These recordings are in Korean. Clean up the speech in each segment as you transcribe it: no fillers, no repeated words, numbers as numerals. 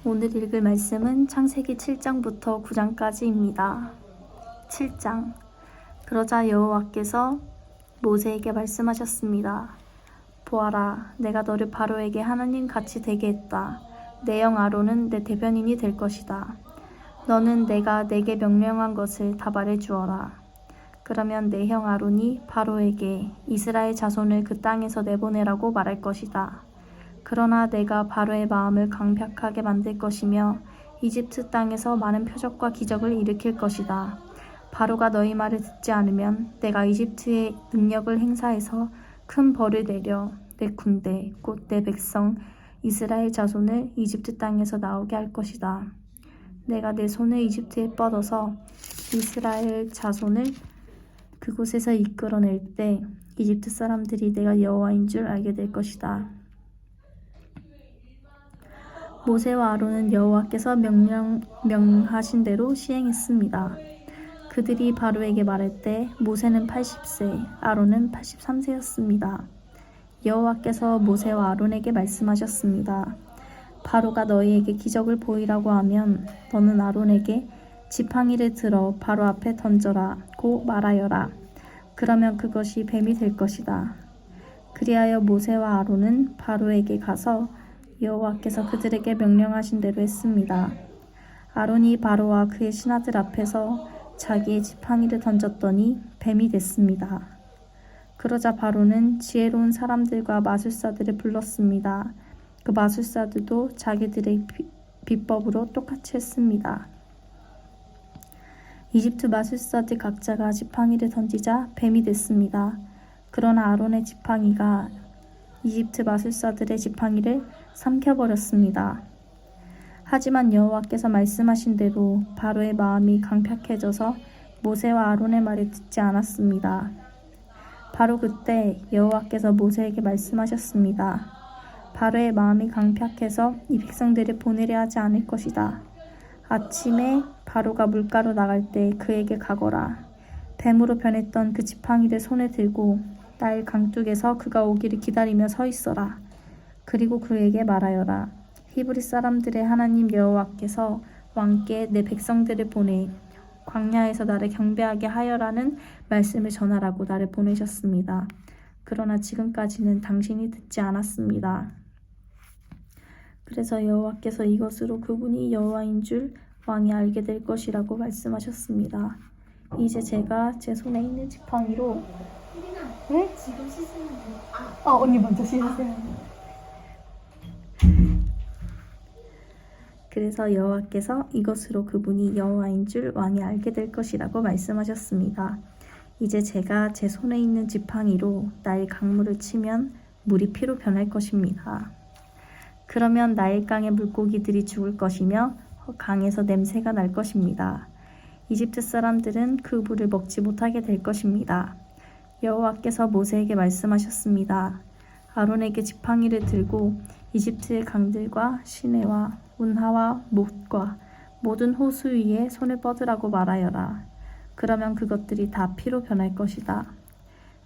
오늘 읽을 말씀은 창세기 7장부터 9장까지입니다. 7장. 그러자 여호와께서 모세에게 말씀하셨습니다. 보아라, 내가 너를 바로에게 하나님 같이 되게 했다. 내 형 아론은 내 대변인이 될 것이다. 너는 내가 내게 명령한 것을 다 말해 주어라. 그러면 내 형 아론이 바로에게 이스라엘 자손을 그 땅에서 내보내라고 말할 것이다. 그러나 내가 바로의 마음을 강팍하게 만들 것이며 이집트 땅에서 많은 표적과 기적을 일으킬 것이다. 바로가 너희 말을 듣지 않으면 내가 이집트의 능력을 행사해서 큰 벌을 내려 내 군대 곧 내 백성 이스라엘 자손을 이집트 땅에서 나오게 할 것이다. 내가 내 손을 이집트에 뻗어서 이스라엘 자손을 그곳에서 이끌어낼 때 이집트 사람들이 내가 여호와인 줄 알게 될 것이다. 모세와 아론은 여호와께서 명하신 대로 시행했습니다. 그들이 바로에게 말할 때 모세는 80세, 아론은 83세였습니다. 여호와께서 모세와 아론에게 말씀하셨습니다. 바로가 너희에게 기적을 보이라고 하면 너는 아론에게 지팡이를 들어 바로 앞에 던져라 고 말하여라. 그러면 그것이 뱀이 될 것이다. 그리하여 모세와 아론은 바로에게 가서 여호와께서 그들에게 명령하신 대로 했습니다. 아론이 바로와 그의 신하들 앞에서 자기의 지팡이를 던졌더니 뱀이 됐습니다. 그러자 바로는 지혜로운 사람들과 마술사들을 불렀습니다. 그 마술사들도 자기들의 비법으로 똑같이 했습니다. 이집트 마술사들 각자가 지팡이를 던지자 뱀이 됐습니다. 그러나 아론의 지팡이가 이집트 마술사들의 지팡이를 삼켜버렸습니다. 하지만 여호와께서 말씀하신 대로 바로의 마음이 강팍해져서 모세와 아론의 말을 듣지 않았습니다. 바로 그때 여호와께서 모세에게 말씀하셨습니다. 바로의 마음이 강팍해서 이 백성들을 보내려 하지 않을 것이다. 아침에 바로가 물가로 나갈 때 그에게 가거라. 뱀으로 변했던 그 지팡이를 손에 들고 나일 강둑에서 그가 오기를 기다리며 서 있어라. 그리고 그에게 말하여라. 히브리 사람들의 하나님 여호와께서 왕께 내 백성들을 보내 광야에서 나를 경배하게 하여라는 말씀을 전하라고 나를 보내셨습니다. 그러나 지금까지는 당신이 듣지 않았습니다. 그래서 여호와께서 이것으로 그분이 여호와인 줄 왕이 알게 될 것이라고 말씀하셨습니다. 이제 제가 제 손에 있는 지팡이로 네? 지금 씻으면 돼. 언니 먼저 씻으세요. 그래서 여호와께서 이것으로 그분이 여호와인 줄 왕이 알게 될 것이라고 말씀하셨습니다. 이제 제가 제 손에 있는 지팡이로 나일 강물을 치면 물이 피로 변할 것입니다. 그러면 나일강의 물고기들이 죽을 것이며 강에서 냄새가 날 것입니다. 이집트 사람들은 그 물을 먹지 못하게 될 것입니다. 여호와께서 모세에게 말씀하셨습니다. 아론에게 지팡이를 들고 이집트의 강들과 시내와 운하와 못과 모든 호수 위에 손을 뻗으라고 말하여라. 그러면 그것들이 다 피로 변할 것이다.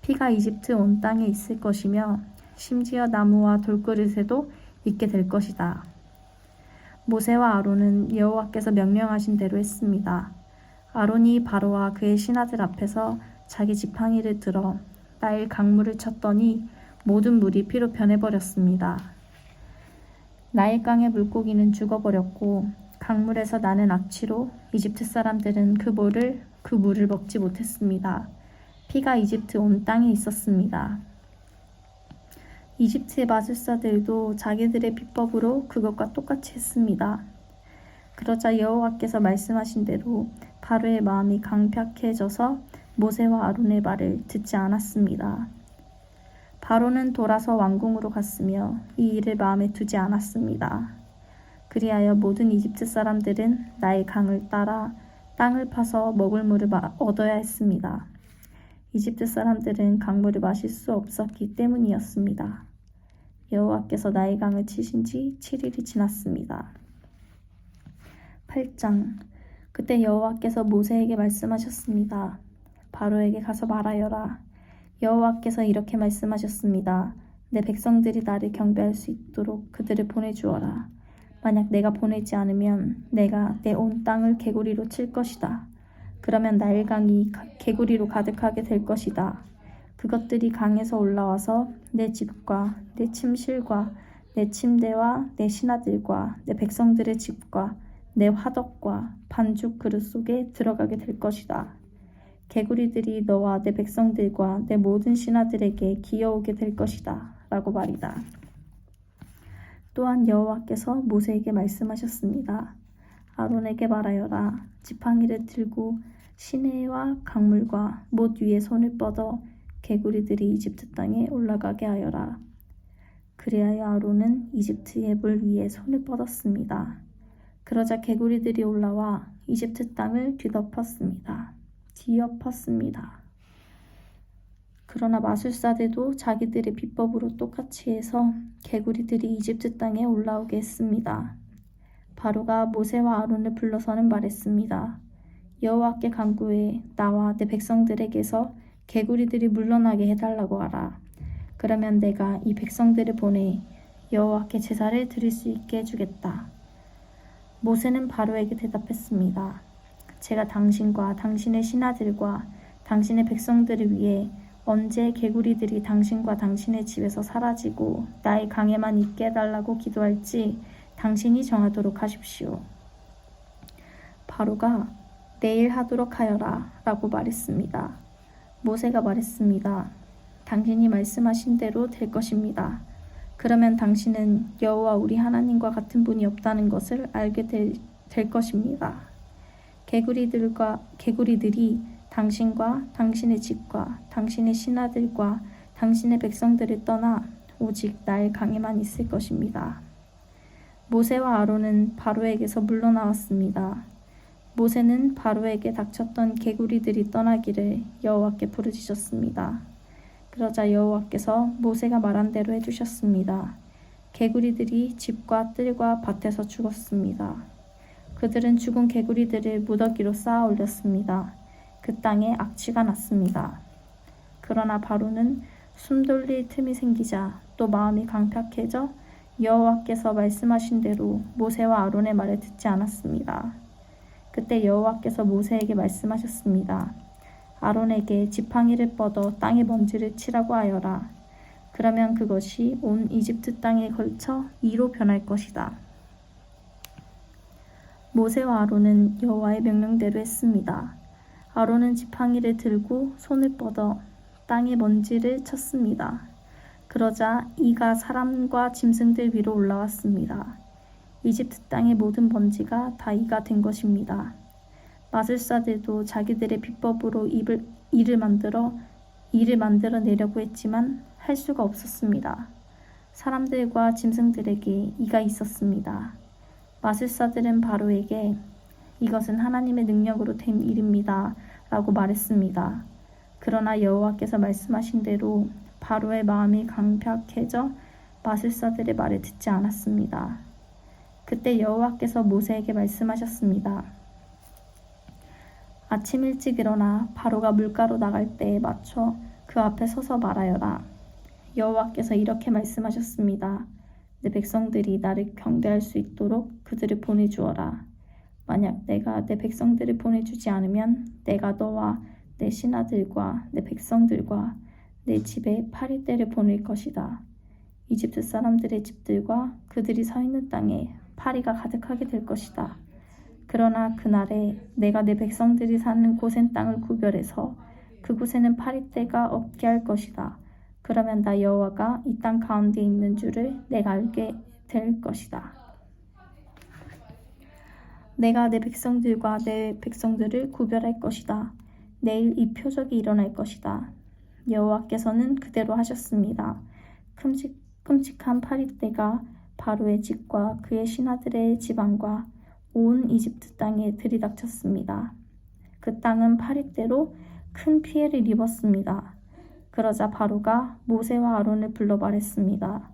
피가 이집트 온 땅에 있을 것이며 심지어 나무와 돌그릇에도 있게 될 것이다. 모세와 아론은 여호와께서 명령하신 대로 했습니다. 아론이 바로와 그의 신하들 앞에서 자기 지팡이를 들어 나일 강물을 쳤더니 모든 물이 피로 변해버렸습니다. 나일강의 물고기는 죽어버렸고 강물에서 나는 악취로 이집트 사람들은 그 물을 먹지 못했습니다. 피가 이집트 온 땅에 있었습니다. 이집트의 마술사들도 자기들의 비법으로 그것과 똑같이 했습니다. 그러자 여호와께서 말씀하신 대로 바로의 마음이 강팍해져서 모세와 아론의 말을 듣지 않았습니다. 바로는 돌아서 왕궁으로 갔으며 이 일을 마음에 두지 않았습니다. 그리하여 모든 이집트 사람들은 나일 강을 따라 땅을 파서 먹을 물을 얻어야 했습니다. 이집트 사람들은 강물을 마실 수 없었기 때문이었습니다. 여호와께서 나일 강을 치신 지 7일이 지났습니다. 8장. 그때 여호와께서 모세에게 말씀하셨습니다. 바로에게 가서 말하여라. 여호와께서 이렇게 말씀하셨습니다. 내 백성들이 나를 경배할 수 있도록 그들을 보내주어라. 만약 내가 보내지 않으면 내가 내 온 땅을 개구리로 칠 것이다. 그러면 나일강이 개구리로 가득하게 될 것이다. 그것들이 강에서 올라와서 내 집과 내 침실과 내 침대와 내 신하들과 내 백성들의 집과 내 화덕과 반죽 그릇 속에 들어가게 될 것이다. 개구리들이 너와 내 백성들과 내 모든 신하들에게 기어오게 될 것이다. 라고 말이다. 또한 여호와께서 모세에게 말씀하셨습니다. 아론에게 말하여라. 지팡이를 들고 시내와 강물과 못 위에 손을 뻗어 개구리들이 이집트 땅에 올라가게 하여라. 그리하여 아론은 이집트의 물 위에 손을 뻗었습니다. 그러자 개구리들이 올라와 이집트 땅을 뒤엎었습니다. 그러나 마술사들도 자기들의 비법으로 똑같이 해서 개구리들이 이집트 땅에 올라오게 했습니다. 바로가 모세와 아론을 불러서는 말했습니다. 여호와께 간구해 나와 내 백성들에게서 개구리들이 물러나게 해달라고 하라. 그러면 내가 이 백성들을 보내 여호와께 제사를 드릴 수 있게 해주겠다. 모세는 바로에게 대답했습니다. 제가 당신과 당신의 신하들과 당신의 백성들을 위해 언제 개구리들이 당신과 당신의 집에서 사라지고 나의 강에만 있게 해달라고 기도할지 당신이 정하도록 하십시오. 바로가 내일 하도록 하여라 라고 말했습니다. 모세가 말했습니다. 당신이 말씀하신 대로 될 것입니다. 그러면 당신은 여호와 우리 하나님과 같은 분이 없다는 것을 알게 될 것입니다. 개구리들이 당신과 당신의 집과 당신의 신하들과 당신의 백성들을 떠나 오직 나의 강에만 있을 것입니다. 모세와 아론은 바로에게서 물러나왔습니다. 모세는 바로에게 닥쳤던 개구리들이 떠나기를 여호와께 부르짖었습니다. 그러자 여호와께서 모세가 말한 대로 해주셨습니다. 개구리들이 집과 뜰과 밭에서 죽었습니다. 그들은 죽은 개구리들을 무더기로 쌓아 올렸습니다. 그 땅에 악취가 났습니다. 그러나 바로는 숨돌릴 틈이 생기자 또 마음이 강팍해져 여호와께서 말씀하신 대로 모세와 아론의 말을 듣지 않았습니다. 그때 여호와께서 모세에게 말씀하셨습니다. 아론에게 지팡이를 뻗어 땅에 먼지를 치라고 하여라. 그러면 그것이 온 이집트 땅에 걸쳐 이로 변할 것이다. 모세와 아론은 여호와의 명령대로 했습니다. 아론은 지팡이를 들고 손을 뻗어 땅에 먼지를 쳤습니다. 그러자 이가 사람과 짐승들 위로 올라왔습니다. 이집트 땅의 모든 먼지가 다 이가 된 것입니다. 마술사들도 자기들의 비법으로 이를 만들어 내려고 했지만 할 수가 없었습니다. 사람들과 짐승들에게 이가 있었습니다. 마술사들은 바로에게 이것은 하나님의 능력으로 된 일입니다. 라고 말했습니다. 그러나 여호와께서 말씀하신 대로 바로의 마음이 강팍해져 마술사들의 말을 듣지 않았습니다. 그때 여호와께서 모세에게 말씀하셨습니다. 아침 일찍 일어나 바로가 물가로 나갈 때에 맞춰 그 앞에 서서 말하여라. 여호와께서 이렇게 말씀하셨습니다. 내 백성들이 나를 경배할 수 있도록 그들을 보내주어라. 만약 내가 내 백성들을 보내주지 않으면 내가 너와 내 신하들과 내 백성들과 내 집에 파리떼를 보낼 것이다. 이집트 사람들의 집들과 그들이 서 있는 땅에 파리가 가득하게 될 것이다. 그러나 그날에 내가 내 백성들이 사는 고센 땅을 구별해서 그곳에는 파리떼가 없게 할 것이다. 그러면 나 여호와가 이 땅 가운데 있는 줄을 내가 알게 될 것이다. 내가 내 백성들과 내 백성들을 구별할 것이다. 내일 이 표적이 일어날 것이다. 여호와께서는 그대로 하셨습니다. 끔찍한 파리떼가 바로의 집과 그의 신하들의 집안과 온 이집트 땅에 들이닥쳤습니다. 그 땅은 파리떼로 큰 피해를 입었습니다. 그러자 바로가 모세와 아론을 불러 말했습니다.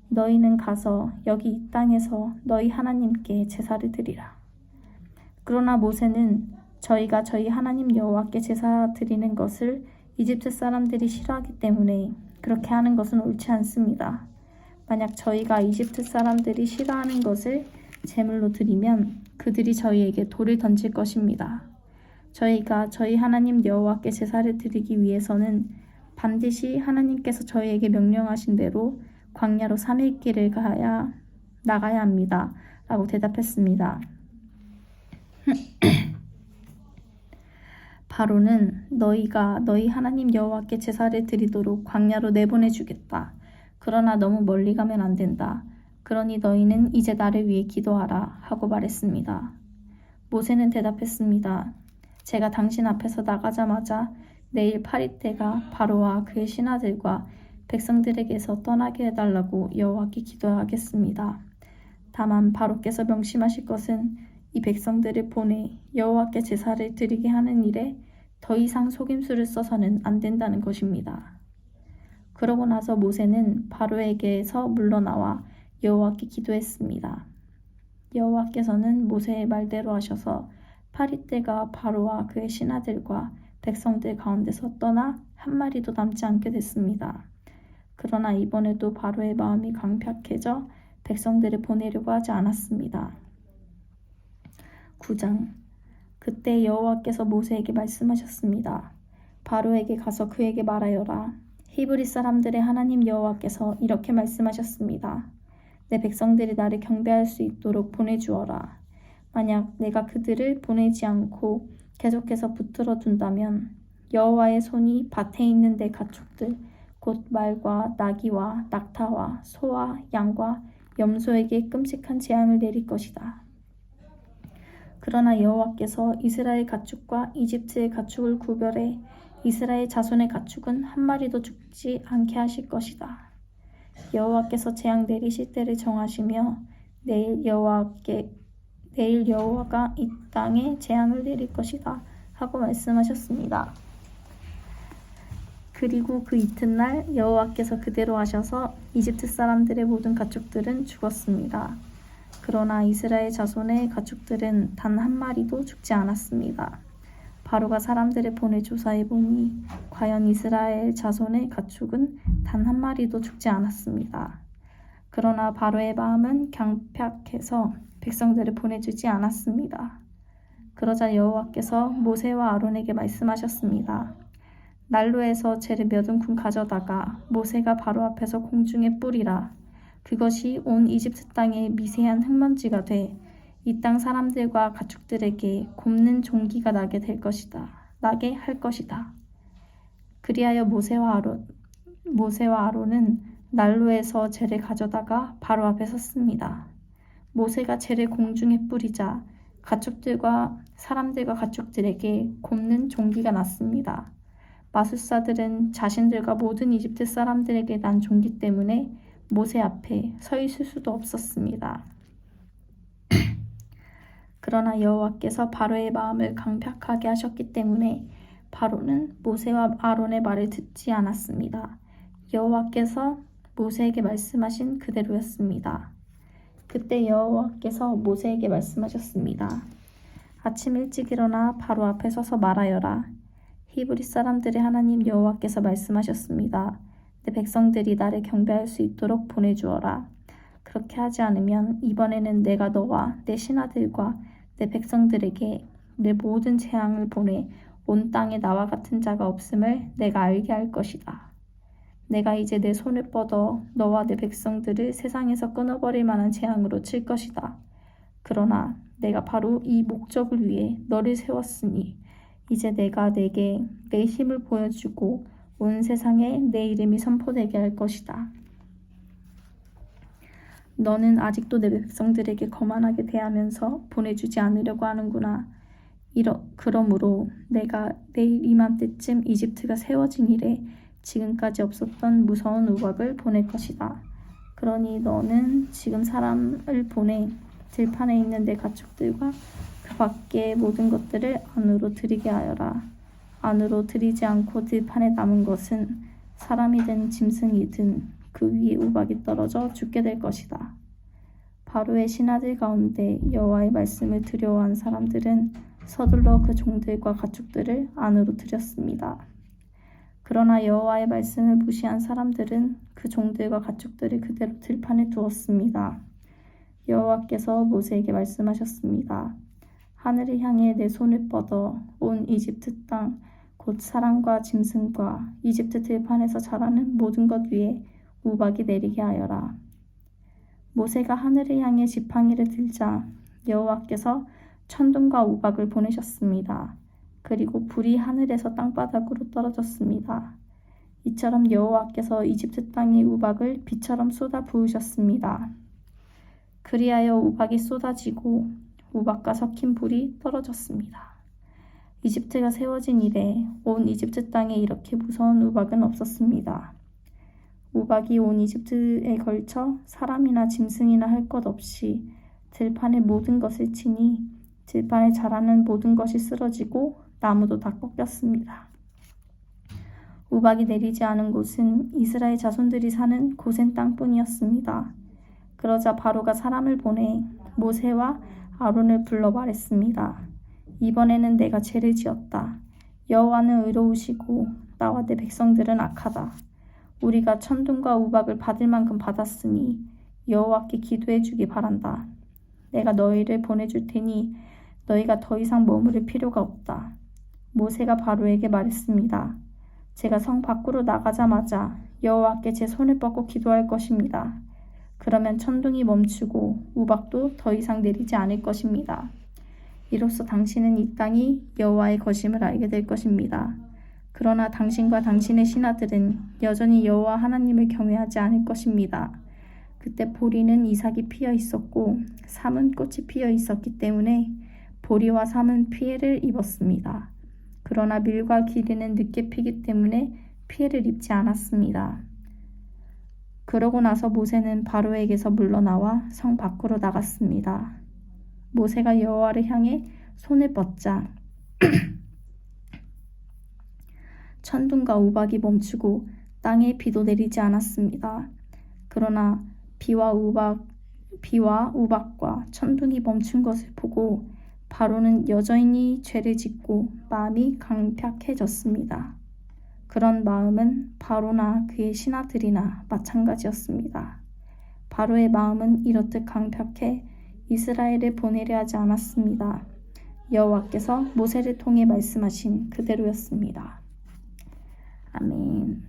너희는 가서 여기 이 땅에서 너희 하나님께 제사를 드리라. 그러나 모세는 저희가 저희 하나님 여호와께 제사 드리는 것을 이집트 사람들이 싫어하기 때문에 그렇게 하는 것은 옳지 않습니다. 만약 저희가 이집트 사람들이 싫어하는 것을 제물로 드리면 그들이 저희에게 돌을 던질 것입니다. 저희가 저희 하나님 여호와께 제사를 드리기 위해서는 반드시 하나님께서 저희에게 명령하신 대로 광야로 3일 길을 나가야 합니다. 라고 대답했습니다. 바로는 너희가 너희 하나님 여호와께 제사를 드리도록 광야로 내보내주겠다. 그러나 너무 멀리 가면 안 된다. 그러니 너희는 이제 나를 위해 기도하라 하고 말했습니다. 모세는 대답했습니다. 제가 당신 앞에서 나가자마자 내일 파리 때가 바로와 그의 신하들과 백성들에게서 떠나게 해달라고 여호와께 기도하겠습니다. 다만 바로께서 명심하실 것은 이 백성들을 보내 여호와께 제사를 드리게 하는 일에 더 이상 속임수를 써서는 안 된다는 것입니다. 그러고 나서 모세는 바로에게서 물러나와 여호와께 기도했습니다. 여호와께서는 모세의 말대로 하셔서 파리 때가 바로와 그의 신하들과 백성들 가운데서 떠나 한 마리도 남지 않게 됐습니다. 그러나 이번에도 바로의 마음이 강팍해져 백성들을 보내려고 하지 않았습니다. 9장. 그때 여호와께서 모세에게 말씀하셨습니다. 바로에게 가서 그에게 말하여라. 히브리 사람들의 하나님 여호와께서 이렇게 말씀하셨습니다. 내 백성들이 나를 경배할 수 있도록 보내주어라. 만약 내가 그들을 보내지 않고 계속해서 붙들어 둔다면 여호와의 손이 밭에 있는 내 가축들 곧 말과 나귀와 낙타와 소와 양과 염소에게 끔찍한 재앙을 내릴 것이다. 그러나 여호와께서 이스라엘 가축과 이집트의 가축을 구별해 이스라엘 자손의 가축은 한 마리도 죽지 않게 하실 것이다. 여호와께서 재앙 내리실 때를 정하시며 내일 여호와가 이 땅에 재앙을 내릴 것이다 하고 말씀하셨습니다. 그리고 그 이튿날 여호와께서 그대로 하셔서 이집트 사람들의 모든 가축들은 죽었습니다. 그러나 이스라엘 자손의 가축들은 단 한 마리도 죽지 않았습니다. 바로가 사람들을 보내 조사해 보니 과연 이스라엘 자손의 가축은 단 한 마리도 죽지 않았습니다. 그러나 바로의 마음은 강팍해서 백성들을 보내주지 않았습니다. 그러자 여호와께서 모세와 아론에게 말씀하셨습니다. 난로에서 재를 몇 움큼 가져다가 모세가 바로 앞에서 공중에 뿌리라. 그것이 온 이집트 땅에 미세한 흙먼지가 돼 이 땅 사람들과 가축들에게 곱는 종기가 나게 할 것이다. 그리하여 모세와 아론은 난로에서 재를 가져다가 바로 앞에 섰습니다. 모세가 재를 공중에 뿌리자 사람들과 가축들에게 곱는 종기가 났습니다. 마술사들은 자신들과 모든 이집트 사람들에게 난 종기 때문에 모세 앞에 서 있을 수도 없었습니다. 그러나 여호와께서 바로의 마음을 강팍하게 하셨기 때문에 바로는 모세와 아론의 말을 듣지 않았습니다. 여호와께서 모세에게 말씀하신 그대로였습니다. 그때 여호와께서 모세에게 말씀하셨습니다. 아침 일찍 일어나 바로 앞에 서서 말하여라. 히브리 사람들의 하나님 여호와께서 말씀하셨습니다. 내 백성들이 나를 경배할 수 있도록 보내주어라. 그렇게 하지 않으면 이번에는 내가 너와 내 신하들과 내 백성들에게 내 모든 재앙을 보내 온 땅에 나와 같은 자가 없음을 내가 알게 할 것이다. 내가 이제 내 손을 뻗어 너와 내 백성들을 세상에서 끊어버릴 만한 재앙으로 칠 것이다. 그러나 내가 바로 이 목적을 위해 너를 세웠으니 이제 내가 내게 내 힘을 보여주고 온 세상에 내 이름이 선포되게 할 것이다. 너는 아직도 내 백성들에게 거만하게 대하면서 보내주지 않으려고 하는구나. 그러므로 내가 내일 이맘때쯤 이집트가 세워진 이래 지금까지 없었던 무서운 우박을 보낼 것이다. 그러니 너는 지금 사람을 보내 들판에 있는 내 가축들과 그 밖의 모든 것들을 안으로 들이게 하여라. 안으로 들이지 않고 들판에 남은 것은 사람이든 짐승이든 그 위에 우박이 떨어져 죽게 될 것이다. 바로의 신하들 가운데 여호와의 말씀을 두려워한 사람들은 서둘러 그 종들과 가축들을 안으로 들였습니다. 그러나 여호와의 말씀을 무시한 사람들은 그 종들과 가축들을 그대로 들판에 두었습니다. 여호와께서 모세에게 말씀하셨습니다. 하늘을 향해 내 손을 뻗어 온 이집트 땅 곧 사람과 짐승과 이집트 들판에서 자라는 모든 것 위에 우박이 내리게 하여라. 모세가 하늘을 향해 지팡이를 들자 여호와께서 천둥과 우박을 보내셨습니다. 그리고 불이 하늘에서 땅바닥으로 떨어졌습니다. 이처럼 여호와께서 이집트 땅에 우박을 비처럼 쏟아 부으셨습니다. 그리하여 우박이 쏟아지고 우박과 섞인 불이 떨어졌습니다. 이집트가 세워진 이래 온 이집트 땅에 이렇게 무서운 우박은 없었습니다. 우박이 온 이집트에 걸쳐 사람이나 짐승이나 할 것 없이 들판의 모든 것을 치니 들판에 자라는 모든 것이 쓰러지고 나무도 다 꺾였습니다. 우박이 내리지 않은 곳은 이스라엘 자손들이 사는 고센 땅뿐이었습니다. 그러자 바로가 사람을 보내 모세와 아론을 불러 말했습니다. 이번에는 내가 죄를 지었다. 여호와는 의로우시고 나와 내 백성들은 악하다. 우리가 천둥과 우박을 받을 만큼 받았으니 여호와께 기도해 주기 바란다. 내가 너희를 보내줄 테니 너희가 더 이상 머무를 필요가 없다. 모세가 바로에게 말했습니다. 제가 성 밖으로 나가자마자 여호와께 제 손을 뻗고 기도할 것입니다. 그러면 천둥이 멈추고 우박도 더 이상 내리지 않을 것입니다. 이로써 당신은 이 땅이 여호와의 것임을 알게 될 것입니다. 그러나 당신과 당신의 신하들은 여전히 여호와 하나님을 경외하지 않을 것입니다. 그때 보리는 이삭이 피어 있었고 삼은 꽃이 피어 있었기 때문에 보리와 삼은 피해를 입었습니다. 그러나 밀과 기리는 늦게 피기 때문에 피해를 입지 않았습니다. 그러고 나서 모세는 바로에게서 물러나와 성 밖으로 나갔습니다. 모세가 여호와를 향해 손을 뻗자 천둥과 우박이 멈추고 땅에 비도 내리지 않았습니다. 그러나 비와 우박과 천둥이 멈춘 것을 보고 바로는 여전히 죄를 짓고 마음이 강팍해졌습니다. 그런 마음은 바로나 그의 신하들이나 마찬가지였습니다. 바로의 마음은 이렇듯 강팍해 이스라엘을 보내려 하지 않았습니다. 여호와께서 모세를 통해 말씀하신 그대로였습니다. 아멘.